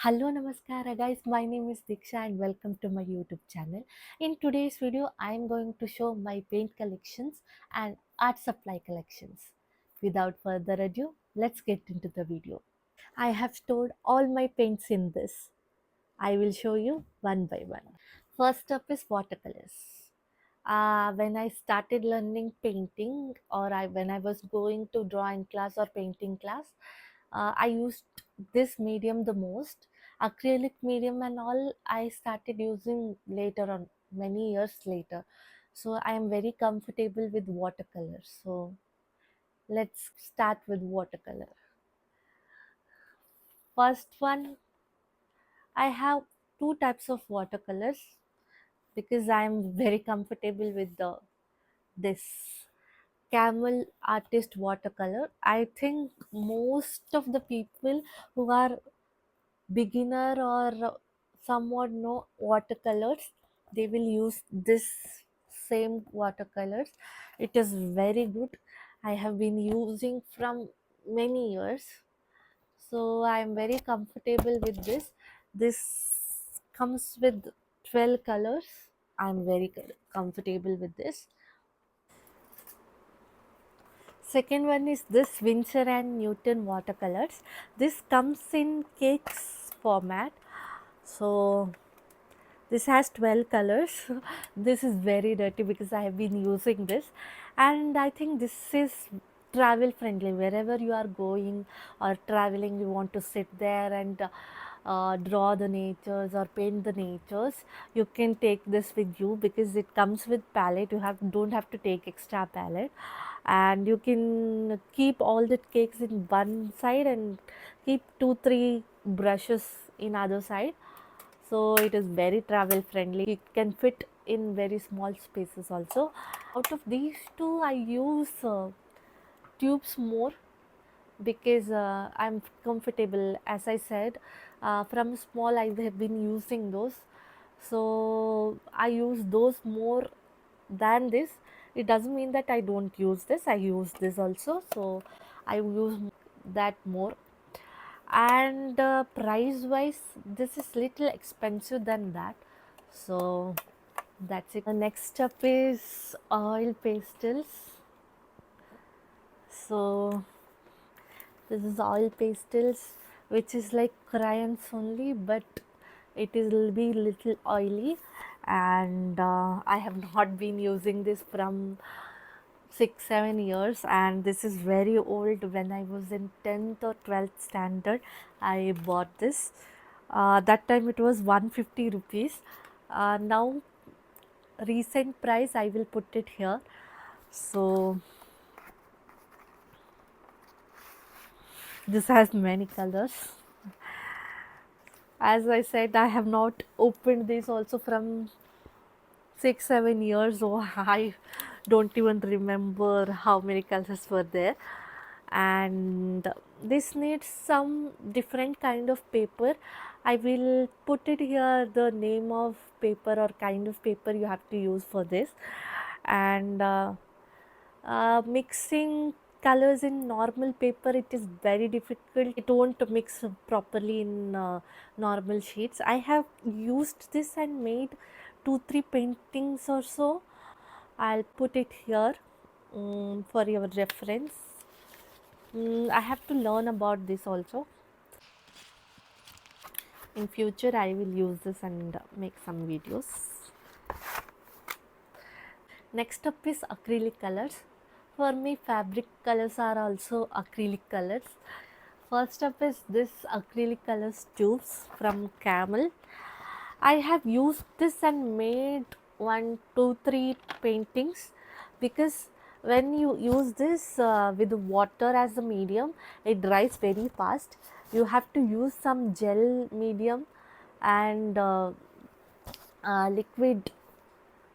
Hello, Namaskara guys. My name is Diksha and welcome to my YouTube channel. In today's video, I am going to show my paint collections and art supply collections. Without further ado, let's get into the video. I have stored all my paints in this. I will show you one by one. First up is watercolors. When I started learning painting when I was going to drawing class or painting class, I used this medium the most. Acrylic medium and all I started using later on, many years later. So I am very comfortable with watercolors. So let's start with watercolor. First one, I have two types of watercolors because I am very comfortable with this camel artist watercolor. I think most of the people who are beginner or somewhat know watercolors, they will use this same watercolors. It is very good. I have been using from many years, so I am very comfortable with this. This comes with 12 colors. I am very comfortable with this. Second one is this Winsor and Newton watercolors. This comes in cakes format. So this has 12 colors. This is very dirty because I have been using this, and I think this is travel friendly. Wherever you are going or traveling, you want to sit there and draw the natures or paint the natures, you can take this with you because it comes with palette. You don't have to take extra palette, and you can keep all the cakes in one side and keep 2-3 brushes in other side. So it is very travel friendly. It can fit in very small spaces also. Out of these two, I use tubes more because I'm comfortable. As I said, from small I have been using those, so I use those more than this. It doesn't mean that I don't use this. I use this also, so I use that more. And price wise, this is little expensive than that, so that's it. The next up is oil pastels. So this is oil pastels, which is like crayons only, but it will be little oily. And I have not been using this from 6-7 years, and this is very old. When I was in 10th or 12th standard, I bought this. That time it was 150 rupees. Now recent price I will put it here. So this has many colors. As I said, I have not opened this also from 6-7 years, so I don't even remember how many colors were there. And this needs some different kind of paper. I will put it here, the name of paper or kind of paper you have to use for this. And mixing colors in normal paper, it is very difficult. It won't mix properly in normal sheets. I have used this and made 2-3 paintings or so. I'll put it here for your reference. I have to learn about this also. In future I will use this and make some videos. Next up is acrylic colors. For me, fabric colors are also acrylic colors. First up is this acrylic colors tubes from Camel. I have used this and made 1, 2, 3 paintings because when you use this with water as a medium, it dries very fast. You have to use some gel medium and liquid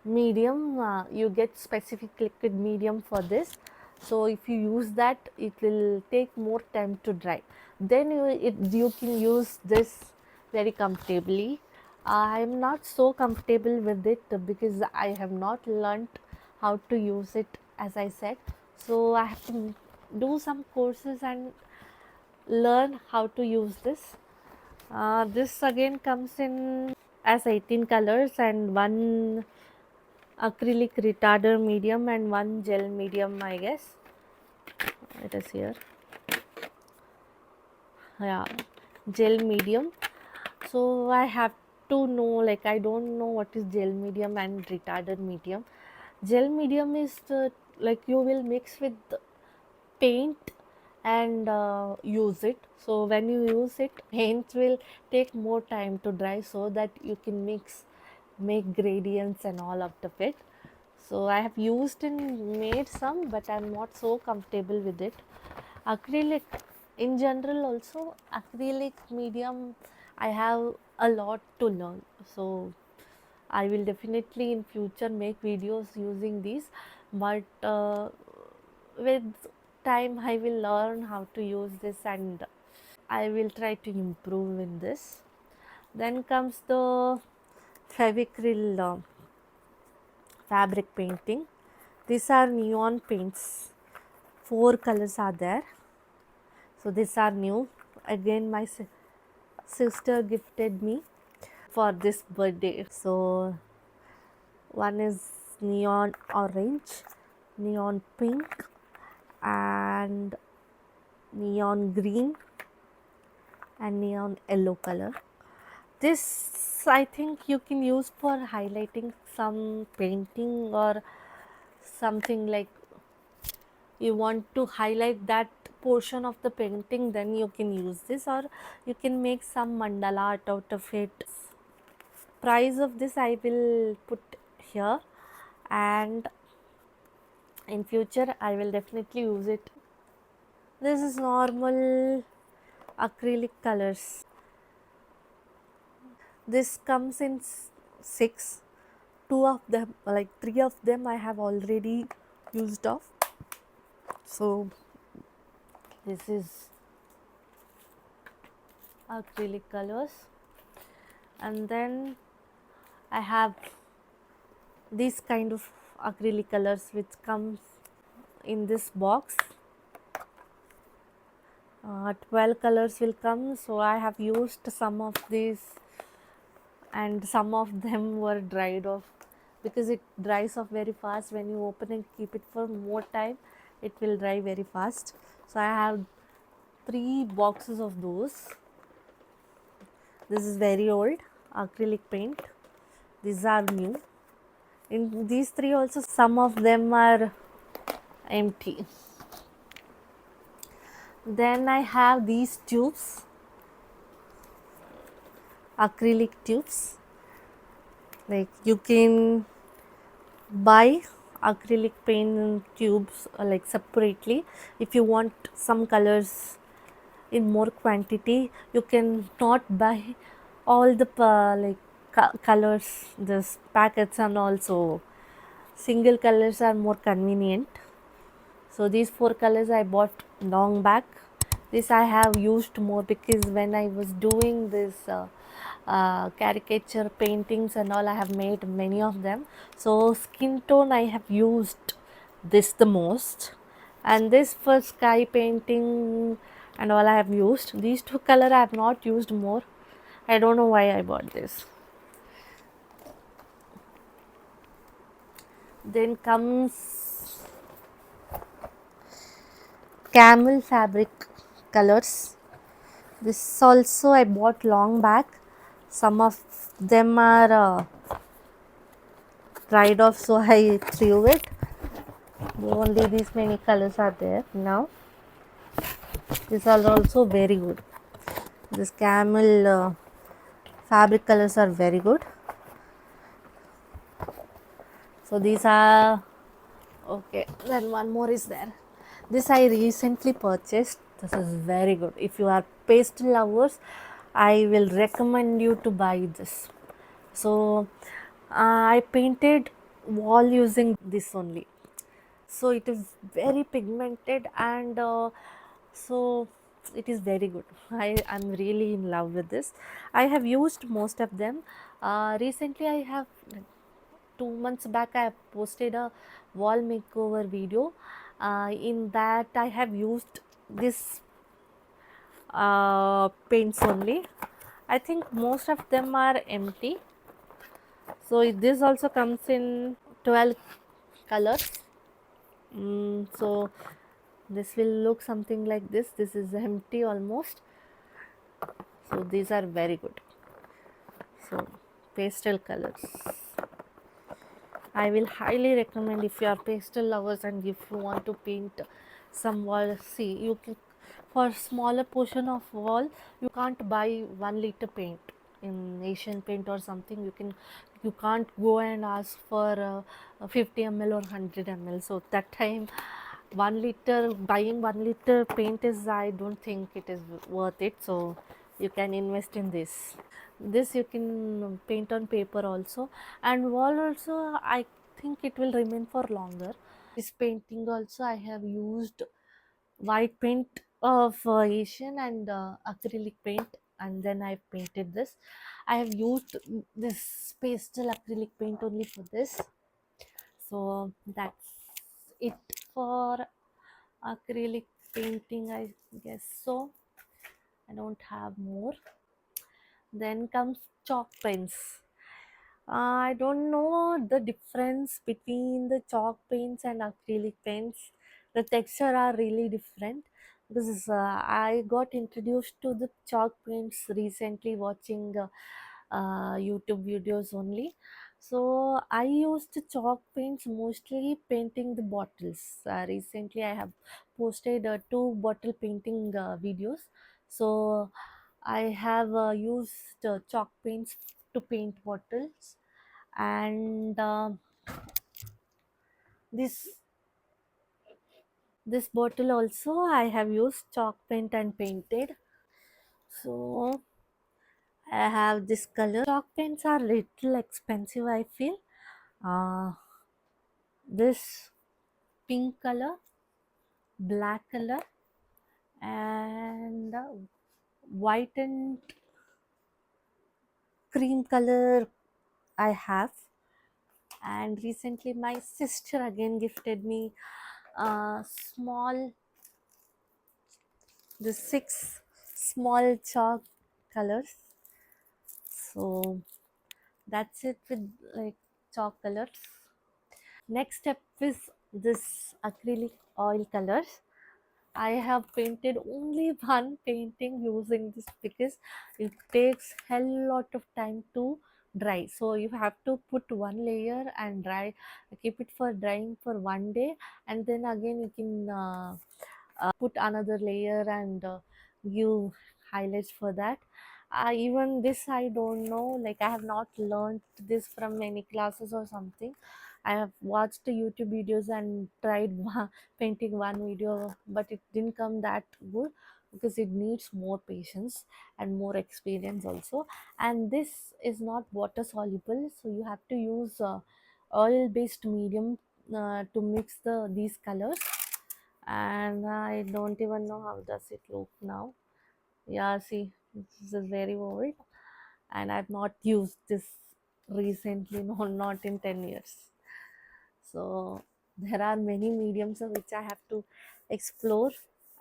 medium. You get specific liquid medium for this, so if you use that, it will take more time to dry. Then you can use this very comfortably. I am not so comfortable with it because I have not learnt how to use it, as I said. So I have to do some courses and learn how to use this. This again comes in as 18 colors and one acrylic retarder medium and one gel medium, I guess. It is here. Yeah, gel medium. So I have to know, like, I don't know what is gel medium and retarded medium. Gel medium is like you will mix with paint and use it. So when you use it, paint will take more time to dry so that you can make gradients and all out of it. So I have used and made some, but I'm not so comfortable with it. Acrylic in general also, acrylic medium, I have a lot to learn. So I will definitely in future make videos using these, but with time I will learn how to use this and I will try to improve in this. Then comes the Fevicryl fabric painting. These are neon paints. 4 colors are there. So these are new. Again, my sister gifted me for this birthday. So one is neon orange, neon pink, and neon green, and neon yellow color. This I think you can use for highlighting some painting or something, like you want to highlight that portion of the painting, then you can use this, or you can make some mandala art out of it. Price of this I will put here, and in future I will definitely use it. This is normal acrylic colors. This comes in 6. 2 of them, like 3 of them I have already used off. So this is acrylic colors, and then I have these kind of acrylic colors which comes in this box. 12 colors will come, so I have used some of these and some of them were dried off because it dries off very fast. When you open and keep it for more time, it will dry very fast. So I have 3 boxes of those. This is very old acrylic paint. These are new. In these 3 also, some of them are empty. Then I have these tubes, acrylic tubes. Like you can buy acrylic paint tubes like separately. If you want some colors in more quantity, you can not buy all the colors, this packets, and also single colors are more convenient. So these 4 colors I bought long back. This I have used more because when I was doing this caricature paintings and all, I have made many of them. So skin tone I have used this the most, and this for sky painting and all I have used. These 2 color I have not used more. I don't know why I bought this. Then comes camel fabric colors. This also I bought long back. Some of them are dried off, so I threw it. Only these many colors are there now. These are also very good. This camel fabric colors are very good. So these are okay. Then one more is there. This I recently purchased. This is very good. If you are pastel lovers, I will recommend you to buy this. So I painted wall using this only. So it is very pigmented, and so it is very good. I am really in love with this. I have used most of them. Recently I have, 2 months back I posted a wall makeover video. In that I have used this paints only. I think most of them are empty. So this also comes in 12 colors. So this will look something like this. This is empty almost. So these are very good. So pastel colors, I will highly recommend if you are pastel lovers and if you want to paint some wall. See, you can, for smaller portion of wall you can't buy 1 liter paint in Asian Paint or something. You can't go and ask for 50 ml or 100 ml. So that time 1 liter, buying 1 liter paint is, I don't think it is worth it. So you can invest in this. You can paint on paper also, and wall also I think it will remain for longer. This painting also I have used white paint of Asian and acrylic paint, and then I painted this. I have used this pastel acrylic paint only for this. So that's it for acrylic painting, I guess. So I don't have more. Then comes chalk pens. I don't know the difference between the chalk paints and acrylic paints. The texture are really different because I got introduced to the chalk paints recently watching YouTube videos only. So I used chalk paints mostly painting the bottles. Recently I have posted 2 bottle painting videos. So I have used chalk paints to paint bottles, and this this bottle also I have used chalk paint and painted. So I have this color. Chalk paints are little expensive, I feel. uh, this pink color, black color, and white and cream color I have. And recently my sister again gifted me small, the 6 small chalk colors. So that's it with like chalk colors. Next step is this acrylic oil colors. I have painted only one painting using this because it takes hell lot of time to dry. So you have to put one layer and dry, keep it for drying for 1 day, and then again you can put another layer and give highlights for that. Even this I don't know, like I have not learned this from any classes or something. I have watched the YouTube videos and tried painting one video, but it didn't come that good because it needs more patience and more experience also. And this is not water soluble, so you have to use oil based medium to mix these colors. And I don't even know how does it look now. Yeah, see, this is very old, and I've not used this recently. No, not in 10 years. So there are many mediums of which I have to explore.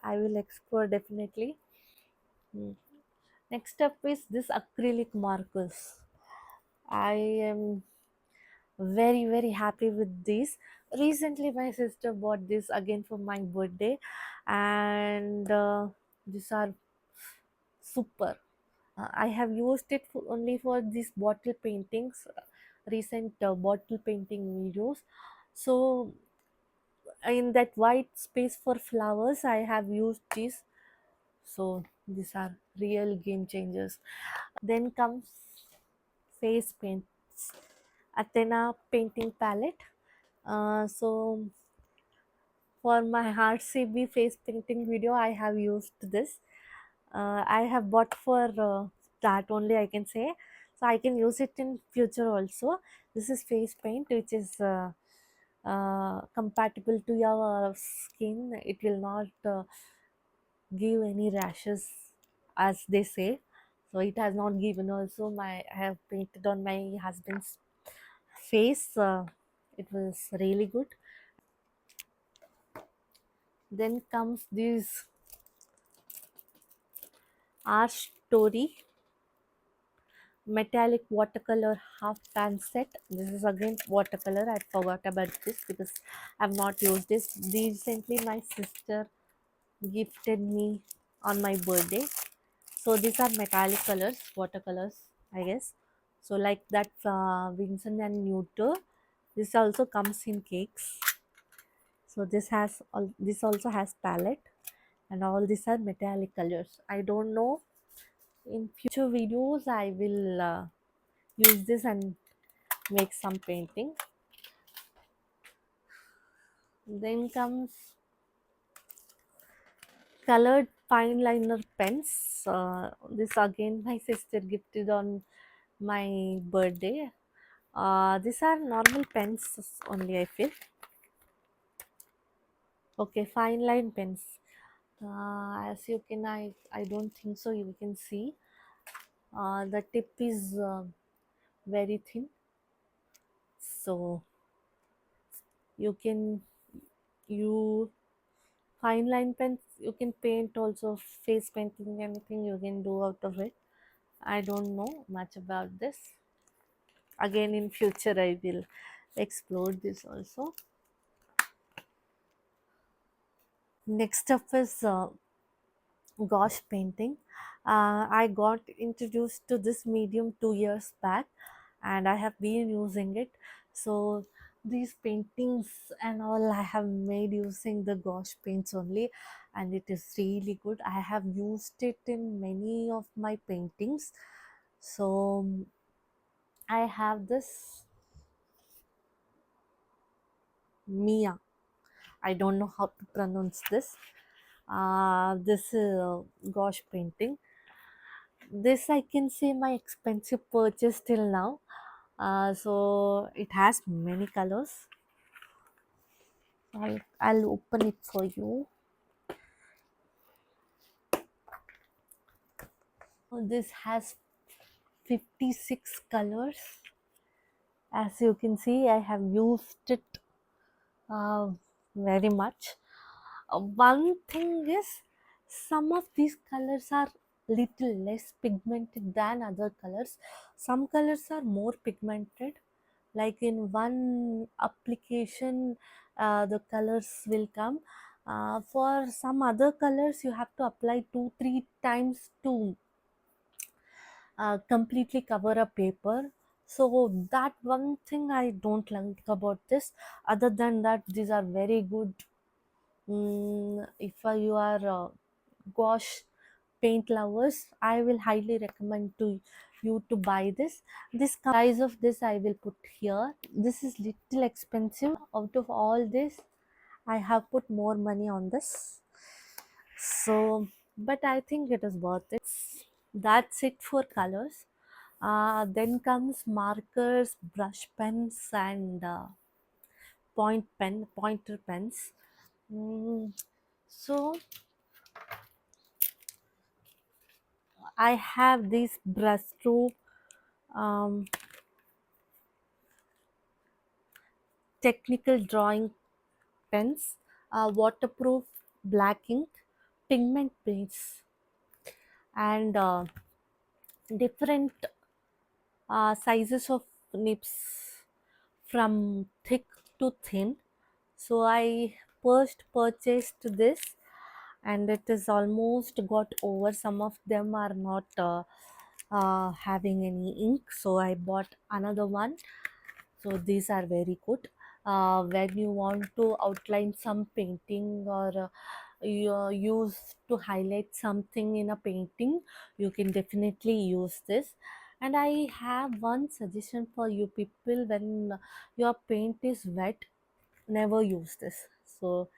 I will explore definitely. Hmm. Next up is this acrylic markers. I am very happy with this. Recently my sister bought this again for my birthday, and these are super. I have used it only for these bottle paintings, recent bottle painting videos. So in that white space for flowers I have used this. So these are real game changers. Then comes face paints, Athena painting palette. So for my heart CB face painting video I have used this. I have bought for that only, I can say. So I can use it in future also. This is face paint which is compatible to your skin. It will not give any rashes as they say. So it has not given also. I have painted on my husband's face. It was really good. Then comes this art story. metallic watercolor half pan set. This is again watercolor. I forgot about this because I've not used this. Recently my sister gifted me on my birthday. So these are metallic colors, watercolors, I guess. So like that Vincent and Neuter. This also comes in cakes. So this also has palette, and all these are metallic colors. I don't know, in future videos I will use this and make some painting. Then comes colored fine liner pens. This again my sister gifted on my birthday. These are normal pens only, I feel. Okay, fine line pens. As you can, I don't think so you can see. The tip is very thin, so you can you fine line pens you can paint also, face painting, anything you can do out of it. I don't know much about this. Again, in future I will explore this also. Next up is gouache painting. I got introduced to this medium 2 years back, and I have been using it. So these paintings and all I have made using the gouache paints only, and it is really good. I have used it in many of my paintings. So I have this Mia. I don't know how to pronounce this. This gouache painting. This I can say my expensive purchase till now. So it has many colors. I'll open it for you. This has 56 colors. As you can see, I have used it uh, very much. One thing is, some of these colors are little less pigmented than other colors. Some colors are more pigmented, like in one application the colors will come. For some other colors you have to apply 2 3 times to completely cover a paper. So that one thing I don't like about this. Other than that, these are very good. If you are gouache paint lovers, I will highly recommend to you to buy this. This price of this I will put here. This is little expensive. Out of all this, I have put more money on this. So, but I think it is worth it. That's it for colors. Then comes markers, brush pens, and pointer pens. Mm, so I have this brushstroke um, technical drawing pens, waterproof black ink, pigment paints, and different sizes of nibs from thick to thin. So I first purchased this, and it is almost got over. Some of them are not having any ink, so I bought another one. So these are very good when you want to outline some painting, or you use to highlight something in a painting. You can definitely use this. And I have one suggestion for you people: when your paint is wet, never use this. So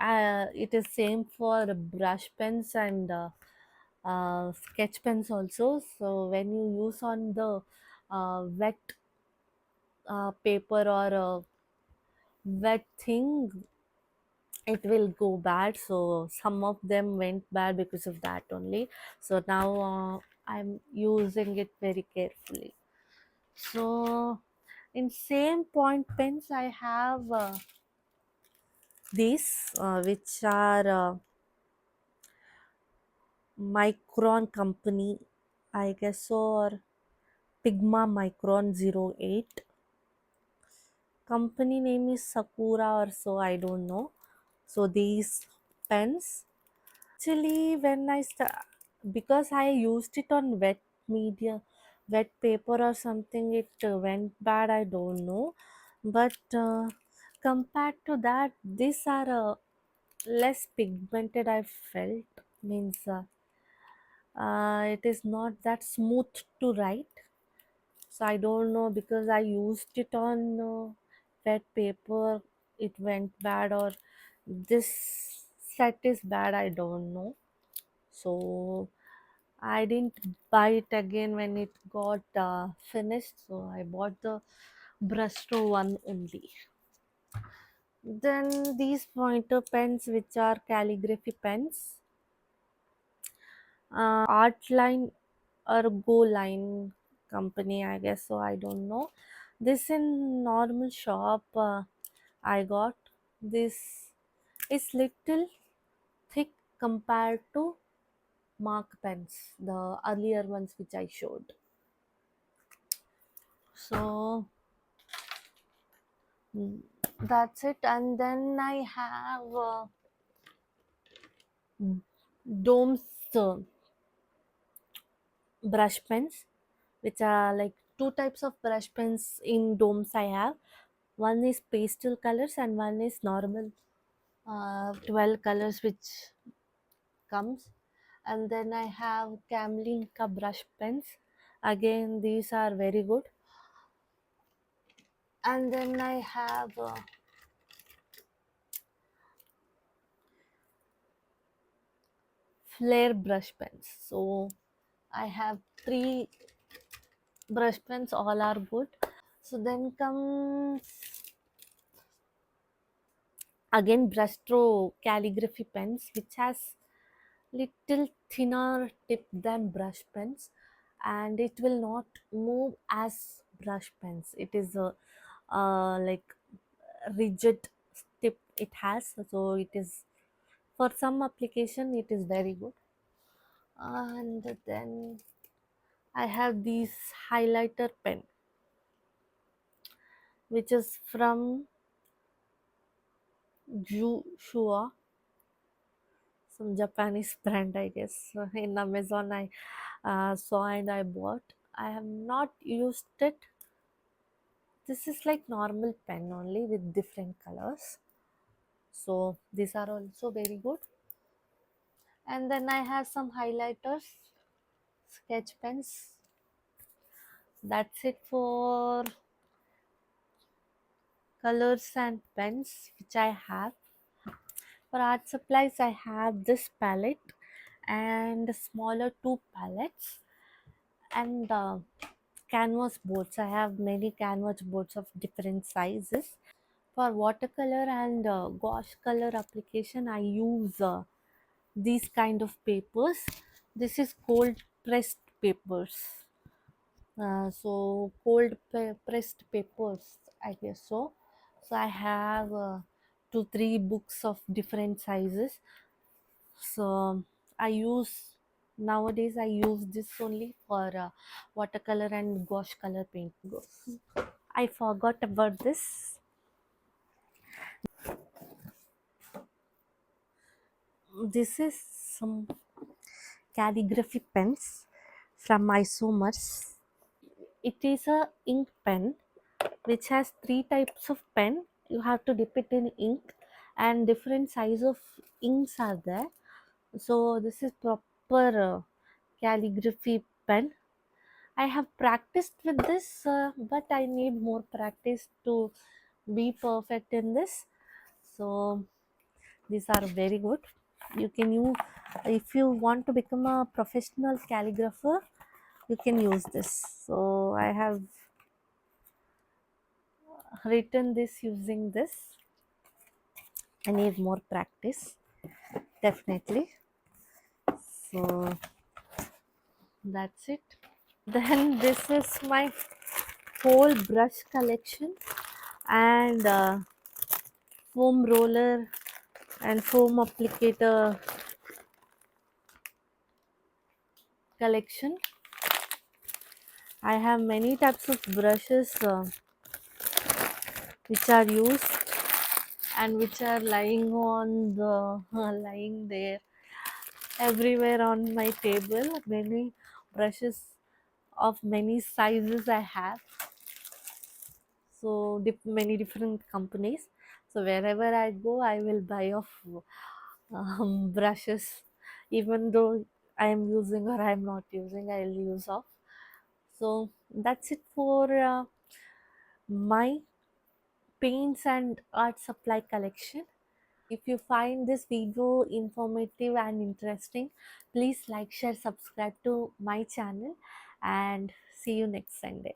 it is same for brush pens and sketch pens also. So when you use on the wet paper or wet thing, it will go bad. So some of them went bad because of that only. So now I'm using it very carefully. So in same point pens I have these which are Micron company, I guess so, or Pigma Micron 08. Company name is Sakura or so, I don't know. So these pens, actually when because I used it on wet media, wet paper or something, it went bad, I don't know. But compared to that, these are less pigmented, I felt. Means it is not that smooth to write. So I don't know, because I used it on wet paper, it went bad, or this set is bad, I don't know. So I didn't buy it again when it got finished. So I bought the Brushstroke one only. Then these pointer pens, which are calligraphy pens, art line or go line company, I guess. So I don't know. This in normal shop I got. This is little thick compared to mark pens, the earlier ones which I showed. So that's it. And then I have domes brush pens, which are like two types of brush pens in domes I have. One is pastel colors and one is normal 12 colors which comes. And then I have Camlinka brush pens. Again, these are very good. And then I have Flare brush pens. So I have three brush pens, all are good. So then comes again Brushstroke calligraphy pens, which has little thinner tip than brush pens, and it will not move as brush pens. It is a like rigid tip it has, so it is for some application it is very good. And then I have this highlighter pen, which is from Jushua, some Japanese brand, I guess. In Amazon, I saw and I bought. I have not used it. This is like normal pen only with different colors. So these are also very good. And then I have some highlighters, sketch pens. That's it for colors and pens which I have. For art supplies, I have this palette and smaller two palettes and canvas boards. I have many canvas boards of different sizes. For watercolor and gouache color application, I use these kind of papers. This is cold pressed papers. So pressed papers, I guess so. So I have 2 3 books of different sizes. So I use nowadays I use this only for watercolor and gouache color paint. I forgot about this. This is some calligraphy pens from Isomers. It is a ink pen which has 3 types of pen. You have to dip it in ink, and different size of inks are there. So this is proper calligraphy pen. I have practiced with this, but I need more practice to be perfect in this. So these are very good. You can use, if you want to become a professional calligrapher, you can use this. So I have written this using this. I need more practice, definitely. So that's it. Then this is my whole brush collection and foam roller and foam applicator collection. I have many types of brushes which are used and which are lying on the lying there everywhere on my table. Many brushes of many sizes I have. So many different companies. So wherever I go, I will buy of brushes, even though I am using or I am not using, I will use of. So that's it for my paints and art supply collection. If you find this video informative and interesting, please like, share, subscribe to my channel, and see you next Sunday.